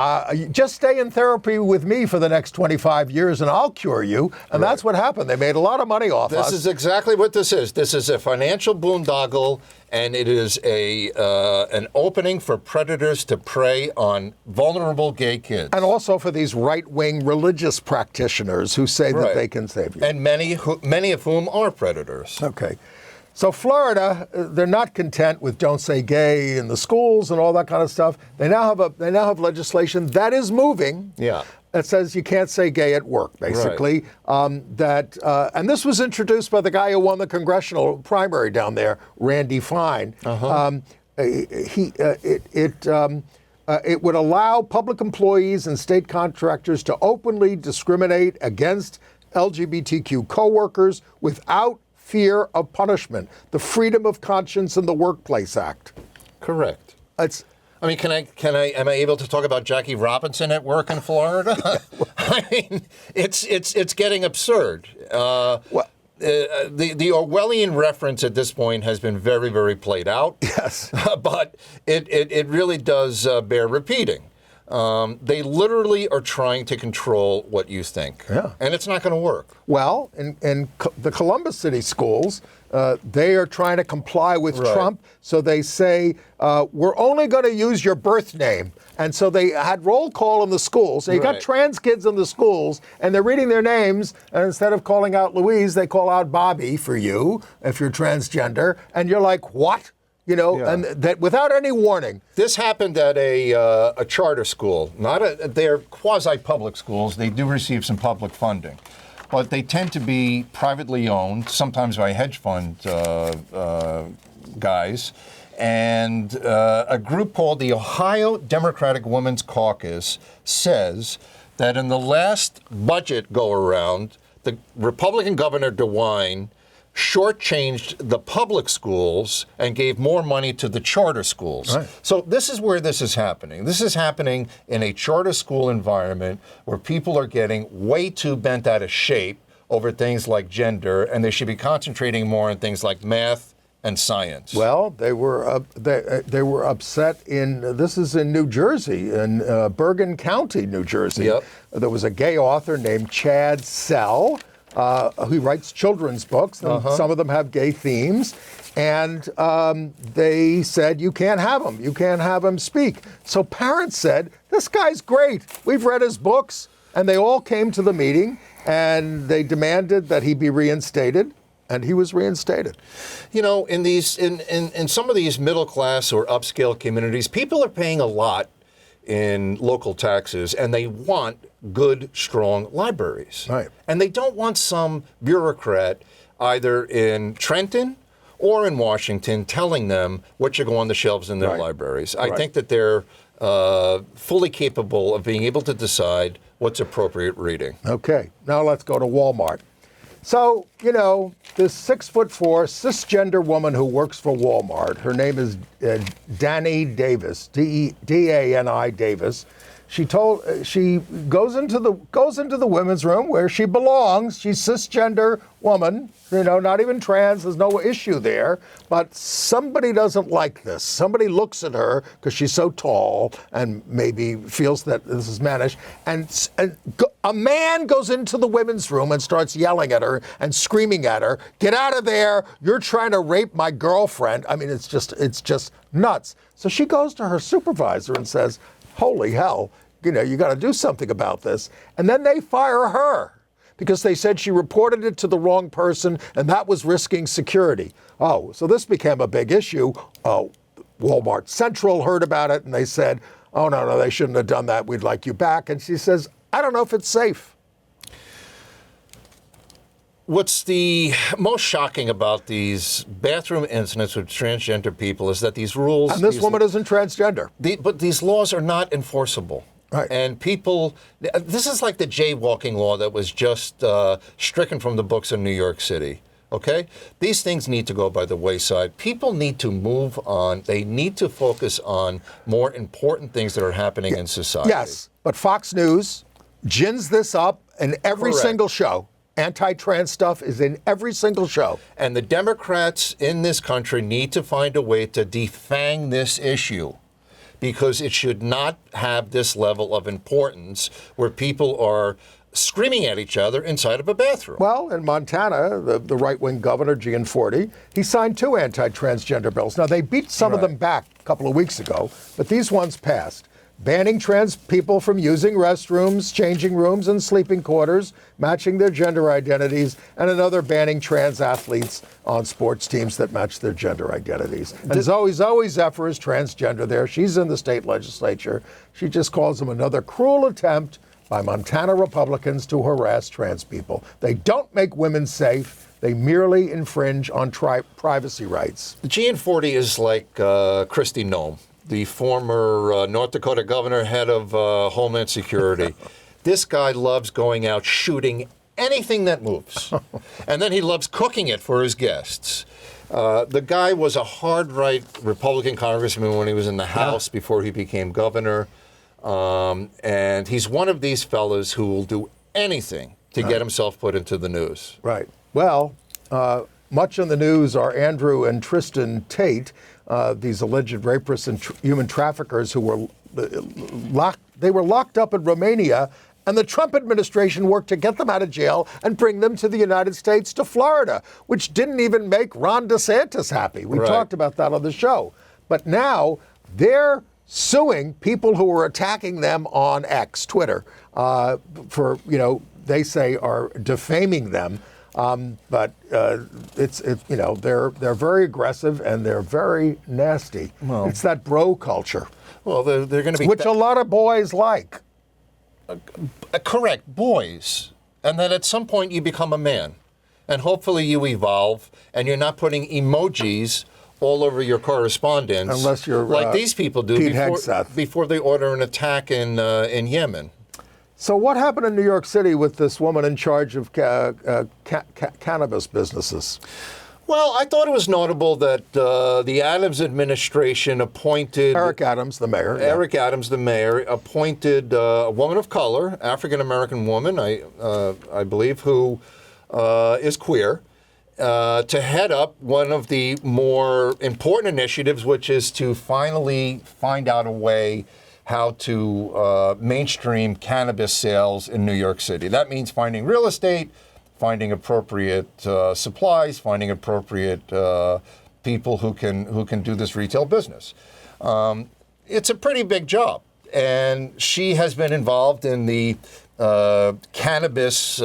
Just stay in therapy with me for the next 25 years and I'll cure you. And that's what happened. They made a lot of money off us. This is exactly what this is. This is a financial boondoggle, and it is an opening for predators to prey on vulnerable gay kids. And also for these right-wing religious practitioners who say that Right. they can save you. And many of whom are predators. Okay. So Florida, they're not content with "Don't Say Gay" in the schools and all that kind of stuff. They now have legislation that is moving. Yeah. That says you can't say gay at work, basically. And this was introduced by the guy who won the congressional primary down there, Randy Fine. It would allow public employees and state contractors to openly discriminate against LGBTQ coworkers without fear of punishment. The Freedom of Conscience in the Workplace Act. Correct. It's I mean, am I able to talk about Jackie Robinson at work in Florida? I mean, it's getting absurd. The Orwellian reference at this point has been very, very played out. Yes. But it really does bear repeating. They literally are trying to control what you think. Yeah. And it's not going to work. Well, in the Columbus City schools, they are trying to comply with Right. Trump. So they say, we're only going to use your birth name. And so they had roll call in the schools. So you got Right. trans kids in the schools, and they're reading their names. And instead of calling out Louise, they call out Bobby for you, if you're transgender. And you're like, what? Yeah. And that without any warning. This happened at a charter school. They're quasi-public schools. They do receive some public funding, but they tend to be privately owned, sometimes by hedge fund guys. And a group called the Ohio Democratic Women's Caucus says that in the last budget go-around, the Republican Governor DeWine shortchanged the public schools and gave more money to the charter schools. Right. So this is where this is happening. This is happening in a charter school environment where people are getting way too bent out of shape over things like gender, and they should be concentrating more on things like math and science. Well, they were upset this is in New Jersey, in Bergen County, New Jersey. Yep. There was a gay author named Chad Sell, who writes children's books, and some of them have gay themes. And they said, you can't have him. You can't have him speak. So parents said, this guy's great. We've read his books. And they all came to the meeting, and they demanded that he be reinstated. And he was reinstated. You know, in some of these middle class or upscale communities, people are paying a lot in local taxes, and they want good, strong libraries. Right. And they don't want some bureaucrat either in Trenton or in Washington telling them what should go on the shelves in their Right. libraries. I Right. think that they're fully capable of being able to decide what's appropriate reading. Okay, now let's go to Walmart. So, this 6'4" cisgender woman who works for Walmart, her name is Dani Davis, D-A-N-I Davis. She goes into the women's room where she belongs. She's cisgender woman, not even trans. There's no issue there. But somebody doesn't like this. Somebody looks at her because she's so tall and maybe feels that this is mannish. And a man goes into the women's room and starts yelling at her and screaming at her, "Get out of there! You're trying to rape my girlfriend." I mean, it's just nuts. So she goes to her supervisor and says, holy hell, you got to do something about this. And then they fire her because they said she reported it to the wrong person, and that was risking security. Oh, so this became a big issue. Oh, Walmart Central heard about it, and they said, oh, no, they shouldn't have done that. We'd like you back. And she says, I don't know if it's safe. What's the most shocking about these bathroom incidents with transgender people is that these rules... And this woman isn't transgender. But these laws are not enforceable. Right. And people... This is like the jaywalking law that was just stricken from the books in New York City, Okay? These things need to go by the wayside. People need to move on. They need to focus on more important things that are happening in society. Yes, but Fox News gins this up in every Correct. single show. Anti-trans stuff is in every single show. And the Democrats in this country need to find a way to defang this issue, because it should not have this level of importance where people are screaming at each other inside of a bathroom. Well, in Montana, the right-wing governor, Gianforte, he signed 2 anti-transgender bills. Now, they beat some of them back a couple of weeks ago, but these ones passed. Banning trans people from using restrooms, changing rooms, and sleeping quarters, matching their gender identities, and another banning trans athletes on sports teams that match their gender identities. And Zoe Zephyr is transgender there. She's in the state legislature. She just calls them another cruel attempt by Montana Republicans to harass trans people. They don't make women safe. They merely infringe on privacy rights. Gianforte is like Kristi Noem, the former North Dakota governor, head of Homeland Security. This guy loves going out shooting anything that moves. And then he loves cooking it for his guests. The guy was a hard-right Republican congressman when he was in the House before he became governor. And he's one of these fellas who will do anything to get himself put into the news. Right. Well, much in the news are Andrew and Tristan Tate, these alleged rapists and human traffickers who were locked up in Romania, and the Trump administration worked to get them out of jail and bring them to the United States, to Florida, which didn't even make Ron DeSantis happy. We talked about that on the show. But now they're suing people who were attacking them on X, Twitter, for, they say are defaming them. But they're very aggressive and they're very nasty. Well, it's that bro culture. Well, they're going to be... Which a lot of boys like. Correct, boys. And then at some point you become a man. And hopefully you evolve and you're not putting emojis all over your correspondence. Unless you're like these people do before they order an attack in Yemen. So what happened in New York City with this woman in charge of cannabis businesses? Well, I thought it was notable that the Adams administration appointed... Eric Adams, the mayor. Eric Adams, the mayor, appointed a woman of color, African-American woman, I believe, who is queer, to head up one of the more important initiatives, which is to finally find out a way how to mainstream cannabis sales in New York City. That means finding real estate, finding appropriate supplies, finding appropriate people who can do this retail business. It's a pretty big job, and she has been involved in the cannabis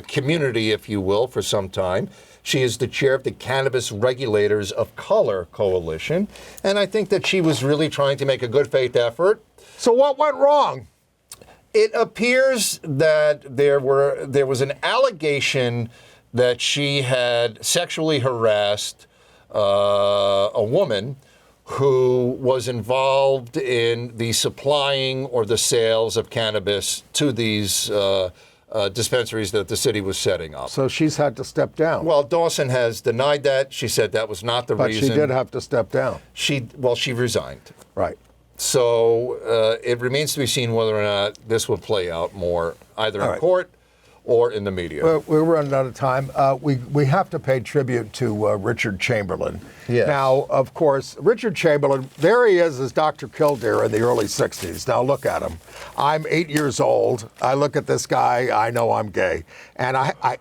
community, if you will, for some time. She is the chair of the Cannabis Regulators of Color Coalition, and I think that she was really trying to make a good faith effort. So what went wrong? It appears that there was an allegation that she had sexually harassed a woman who was involved in the supplying or the sales of cannabis to these dispensaries that the city was setting up. So she's had to step down. Well, Dawson has denied that. She said that was not the reason. But she did have to step down. She resigned. Right. So it remains to be seen whether or not this will play out more, either in court or in the media. We're running out of time. We have to pay tribute to Richard Chamberlain. Yes. Now, of course, Richard Chamberlain, there he is as Dr. Kildare in the early 60s. Now look at him. I'm 8 years old. I look at this guy. I know I'm gay. And I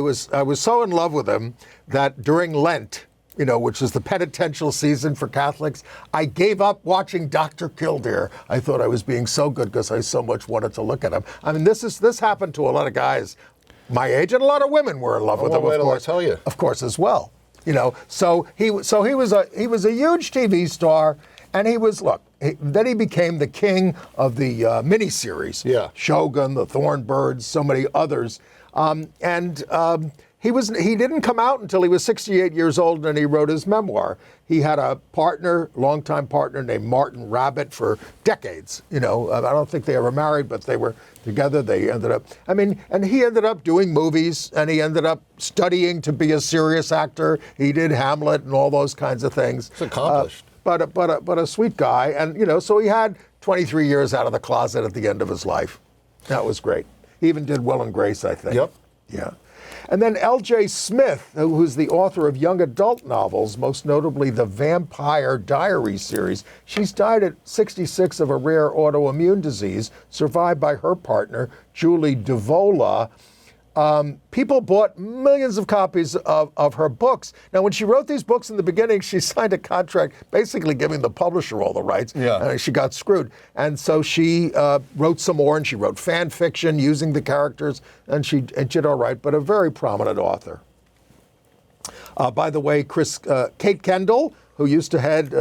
was so in love with him that during Lent, which is the penitential season for Catholics, I gave up watching Dr. Kildare. I thought I was being so good because I so much wanted to look at him. I mean, this happened to a lot of guys my age, and a lot of women were in love with him, of course. I'll tell you. Of course, as well. So he was a huge TV star, and then he became the king of the miniseries. Yeah. Shogun, The Thornbirds, so many others. He didn't come out until he was 68 years old, and he wrote his memoir. He had a partner, longtime partner named Martin Rabbit for decades. I don't think they ever married, but they were together. They ended up, and he ended up doing movies, and he ended up studying to be a serious actor. He did Hamlet and all those kinds of things. It's accomplished. But a sweet guy, and so he had 23 years out of the closet at the end of his life. That was great. He even did Will and Grace, I think. Yep. Yeah. And then L.J. Smith, who's the author of young adult novels, most notably the Vampire Diaries series. She's died at 66 of a rare autoimmune disease, survived by her partner, Julie DeVola. People bought millions of copies of her books. Now, when she wrote these books in the beginning, she signed a contract basically giving the publisher all the rights. Yeah. She got screwed. And so she wrote some more, and she wrote fan fiction using the characters, and she did all right, but a very prominent author. By the way, Kate Kendall, who used to head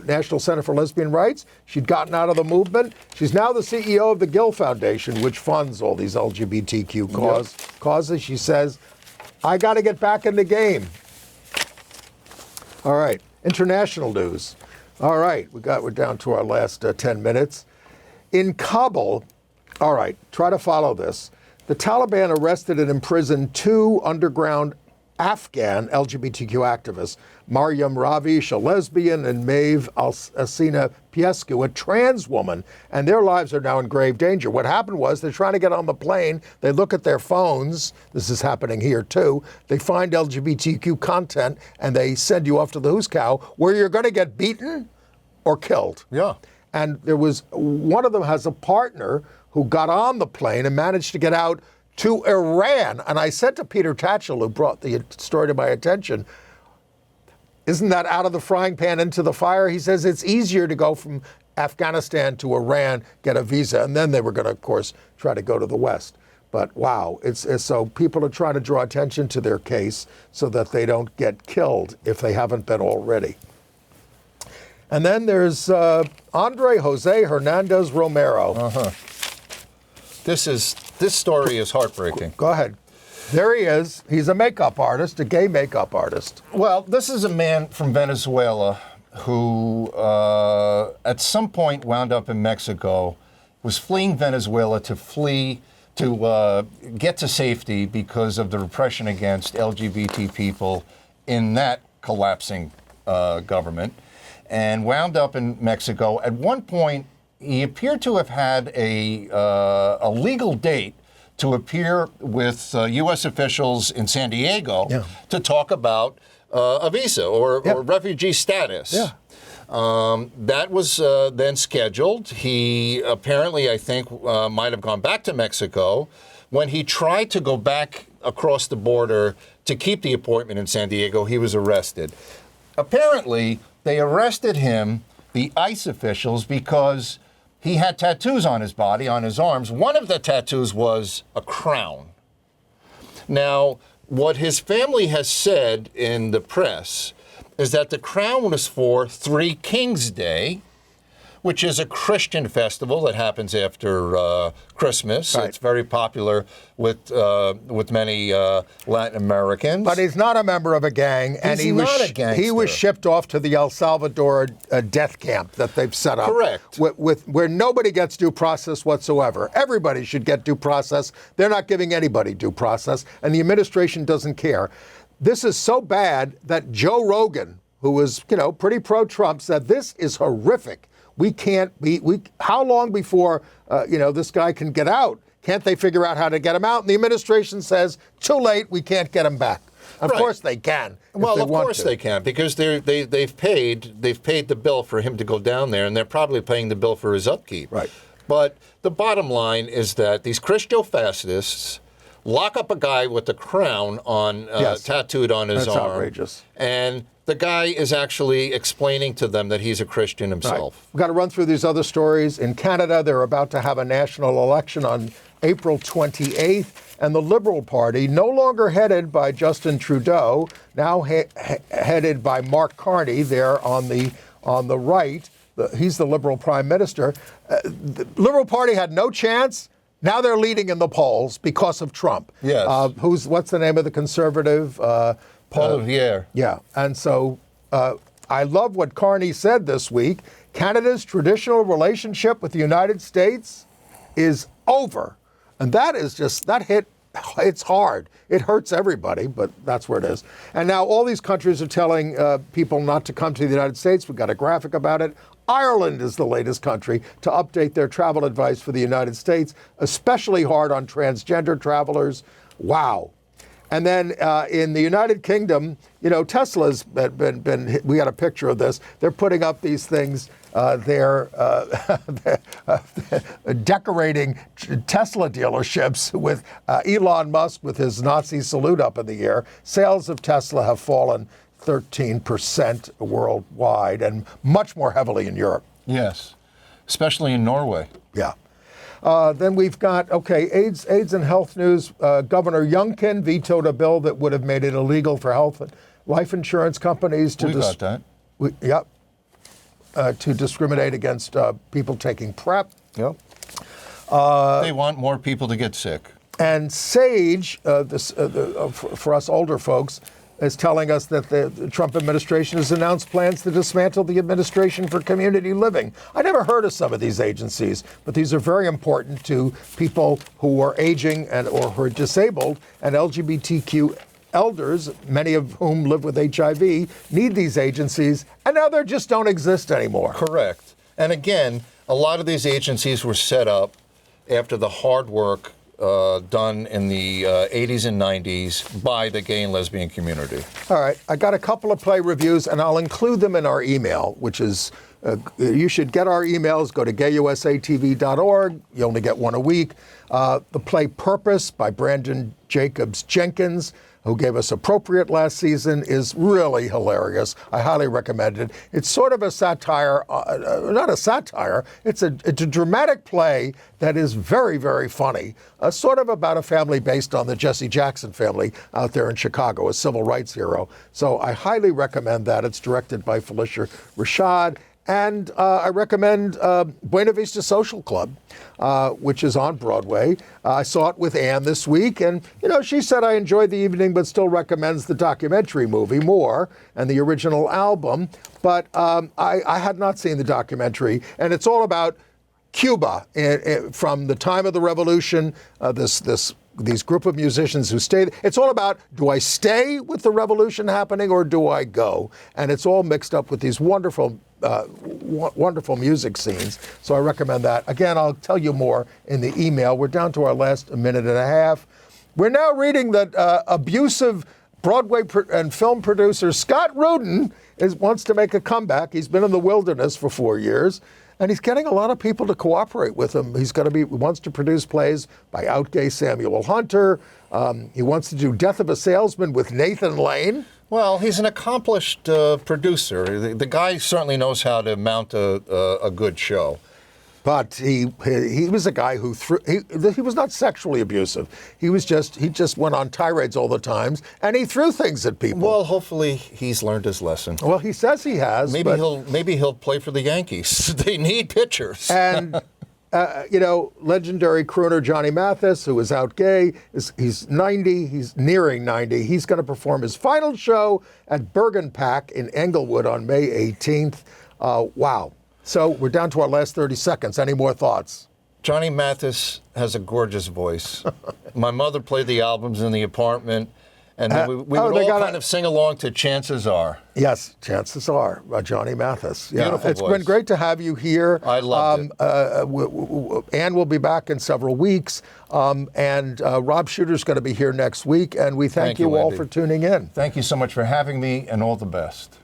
National Center for Lesbian Rights, she'd gotten out of the movement. She's now the CEO of the Gill Foundation, which funds all these LGBTQ causes. She says, I got to get back in the game. All right, international news. All right, we're down to our last 10 minutes. In Kabul, all right, try to follow this. The Taliban arrested and imprisoned 2 underground Afghan LGBTQ activists, Maryam Ravish, a lesbian, and Maeve Alsina Piescu, a trans woman, and their lives are now in grave danger. What happened was they're trying to get on the plane, they look at their phones, this is happening here too, they find LGBTQ content, and they send you off to the Who's Cow, where you're going to get beaten or killed. Yeah. And there was, one of them has a partner who got on the plane and managed to get out to Iran. And I said to Peter Tatchell, who brought the story to my attention, isn't that out of the frying pan into the fire? He says it's easier to go from Afghanistan to Iran, get a visa, and then they were going to, of course, try to go to the West. But wow, it's so people are trying to draw attention to their case so that they don't get killed if they haven't been already. And then there's Andre Jose Hernandez Romero. This story is heartbreaking. Go ahead. There he is. He's a makeup artist, a gay makeup artist. Well, this is a man from Venezuela who at some point wound up in Mexico, was fleeing Venezuela to get to safety because of the repression against LGBT people in that collapsing government, and wound up in Mexico. At one point, he appeared to have had a legal date to appear with U.S. officials in San Diego to talk about a visa or refugee status. Yeah. That was then scheduled. He apparently, I think, might have gone back to Mexico. When he tried to go back across the border to keep the appointment in San Diego, he was arrested. Apparently, they arrested him, the ICE officials, because he had tattoos on his body, on his arms. One of the tattoos was a crown. Now, what his family has said in the press is that the crown was for Three Kings Day, which is a Christian festival that happens after Christmas. Right. It's very popular with many Latin Americans. But he's not a member of a gang, and He's not a gangster. He was shipped off to the El Salvador death camp that they've set up. Correct. Where nobody gets due process whatsoever. Everybody should get due process. They're not giving anybody due process, and the administration doesn't care. This is so bad that Joe Rogan, who was, pretty pro-Trump, said this is horrific. We can't be. How long before this guy can get out? Can't they figure out how to get him out? And the administration says, too late. We can't get him back. Of course they can. Well, of course they can, because they've paid the bill for him to go down there, and they're probably paying the bill for his upkeep. Right. But the bottom line is that these Christo-fascists lock up a guy with the crown on tattooed on his arm. That's outrageous. And the guy is actually explaining to them that he's a Christian himself. Right. We've got to run through these other stories. In Canada, they're about to have a national election on April 28th, and the Liberal Party, no longer headed by Justin Trudeau, now headed by Mark Carney there on the right. He's the Liberal Prime Minister. The Liberal Party had no chance. Now they're leading in the polls because of Trump. Yes. What's the name of the conservative? Paul Revere. Yeah. And so I love what Carney said this week. Canada's traditional relationship with the United States is over. And that hit, it's hard. It hurts everybody, but that's where it is. And now all these countries are telling people not to come to the United States. We've got a graphic about it. Ireland is the latest country to update their travel advice for the United States, especially hard on transgender travelers. Wow. And then in the United Kingdom, Tesla's been we got a picture of this. They're putting up these things. They're decorating Tesla dealerships with Elon Musk with his Nazi salute up in the air. Sales of Tesla have fallen 13% worldwide and much more heavily in Europe. Yes, especially in Norway. Yeah. Then we've got, AIDS and health news. Governor Youngkin vetoed a bill that would have made it illegal for health and life insurance companies to to discriminate against people taking PrEP. Yep. They want more people to get sick. And SAGE, for us older folks, is telling us that the Trump administration has announced plans to dismantle the Administration for Community Living. I never heard of some of these agencies, but these are very important to people who are aging or who are disabled, and LGBTQ elders, many of whom live with HIV, need these agencies, and now they just don't exist anymore. Correct. And again, a lot of these agencies were set up after the hard work done in the 80s and 90s by the gay and lesbian community. All right. I got a couple of play reviews, and I'll include them in our email, which is, you should get our emails. Go to gayusatv.org. You only get one a week. The play Purpose by Brandon Jacobs Jenkins, who gave us Appropriate last season, is really hilarious. I highly recommend it. It's sort of a satire, not a satire, it's a dramatic play that is very, very funny, sort of about a family based on the Jesse Jackson family out there in Chicago, a civil rights hero. So I highly recommend that. It's directed by Felicia Rashad. And I recommend Buena Vista Social Club, which is on Broadway. I saw it with Ann this week, and she said I enjoyed the evening, but still recommends the documentary movie more and the original album. But I had not seen the documentary, and it's all about Cuba from the time of the revolution. These group of musicians who stayed. It's all about, do I stay with the revolution happening or do I go? And it's all mixed up with these wonderful music scenes. So I recommend that. Again, I'll tell you more in the email. We're down to our last minute and a half. We're now reading that abusive Broadway and film producer Scott Rudin wants to make a comeback. He's been in the wilderness for 4 years. And he's getting a lot of people to cooperate with him. He wants to produce plays by out-gay Samuel Hunter. He wants to do Death of a Salesman with Nathan Lane. Well, he's an accomplished producer. The guy certainly knows how to mount a good show. But he was a guy who he was not sexually abusive. He just went on tirades all the times, and he threw things at people. Well, hopefully he's learned his lesson. Well, he says he has. Maybe he'll play for the Yankees. They need pitchers. And legendary crooner Johnny Mathis, who is out gay, he's 90. He's nearing 90. He's going to perform his final show at Bergen Pack in Englewood on May 18th. Wow. So we're down to our last 30 seconds. Any more thoughts? Johnny Mathis has a gorgeous voice. My mother played the albums in the apartment, and then we would all kind of sing along to Chances Are. Yes, Chances Are, Johnny Mathis. Yeah. Beautiful It's voice. been great to have you here. I loved it. Ann will be back in several weeks, and Rob Shooter's going to be here next week, and we thank you all Andy. for tuning in. Thank you so much for having me, and all the best.